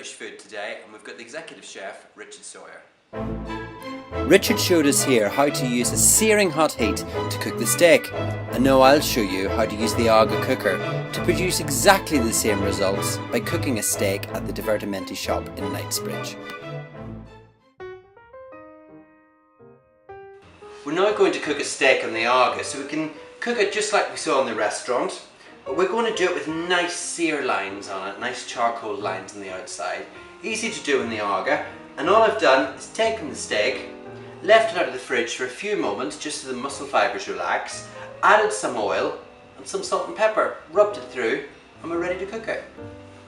British food today, and we've got the executive chef, Richard Sawyer. Richard showed us here how to use a searing hot heat to cook the steak, and now I'll show you how to use the Aga cooker to produce exactly the same results by cooking a steak at the Divertimenti shop in Knightsbridge. We're now going to cook a steak on the Aga, so we can cook it just like we saw in the restaurant, but we're going to do it with nice sear lines on it, nice charcoal lines on the outside. Easy to do in the Aga, and all I've done is taken the steak, left it out of the fridge for a few moments just so the muscle fibres relax, added some oil and some salt and pepper, rubbed it through, and we're ready to cook it.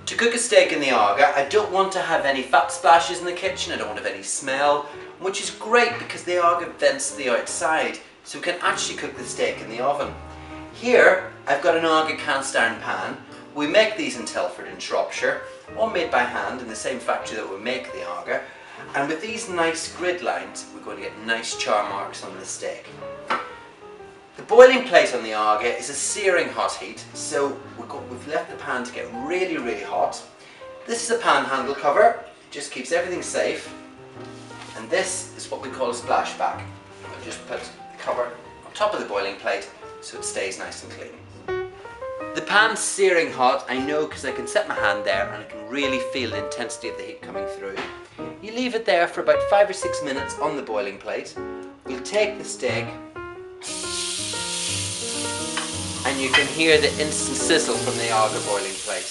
To cook a steak in the Aga, I don't want to have any fat splashes in the kitchen, I don't want to have any smell, which is great because the Aga vents to the outside, so we can actually cook the steak in the oven. Here, I've got an Aga cast iron pan. We make these in Telford in Shropshire, all made by hand in the same factory that we make the Aga. And with these nice grid lines, we're going to get nice char marks on the steak. The boiling plate on the Aga is a searing hot heat, so we've left the pan to get really, really hot. This is a pan handle cover, it just keeps everything safe. And this is what we call a splashback. I'll just put the cover on top of the boiling plate so it stays nice and clean. The pan's searing hot, I know, because I can set my hand there and I can really feel the intensity of the heat coming through. You leave it there for about 5 or 6 minutes on the boiling plate. We'll take the steak and you can hear the instant sizzle from the Aga boiling plate.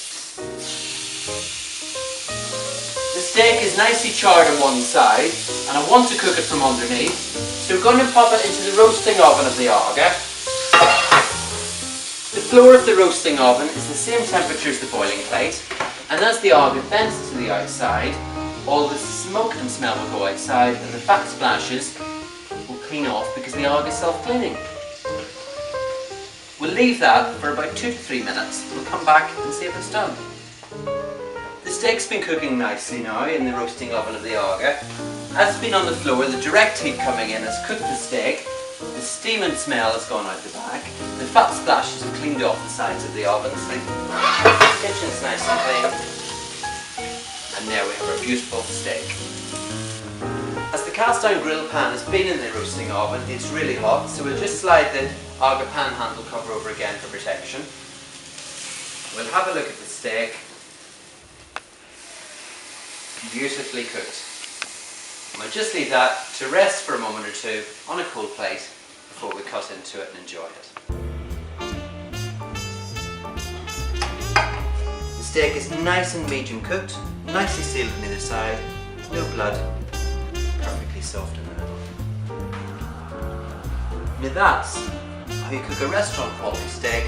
The steak is nicely charred on one side and I want to cook it from underneath, so we're going to pop it into the roasting oven of the Aga. The floor of the roasting oven is the same temperature as the boiling plate, and as the Aga vents to the outside, all the smoke and smell will go outside and the fat splashes will clean off because the Aga is self-cleaning. We'll leave that for about 2 to 3 minutes. We'll come back and see if it's done. The steak's been cooking nicely now in the roasting oven of the Aga. As it's been on the floor, the direct heat coming in has cooked the steak, the steam and smell has gone out the back, the fat splashes have cleaned off the sides of the oven, so the kitchen's nice and clean. And there we have our beautiful steak. As the cast iron grill pan has been in the roasting oven, it's really hot, so we'll just slide the Aga pan handle cover over again for protection. We'll have a look at the steak. Beautifully cooked. And we'll just leave that to rest for a moment or two on a cool plate before we cut into it and enjoy it. The steak is nice and medium cooked, nicely sealed on the other side, no blood, perfectly soft in the middle. Now that's how you cook a restaurant quality steak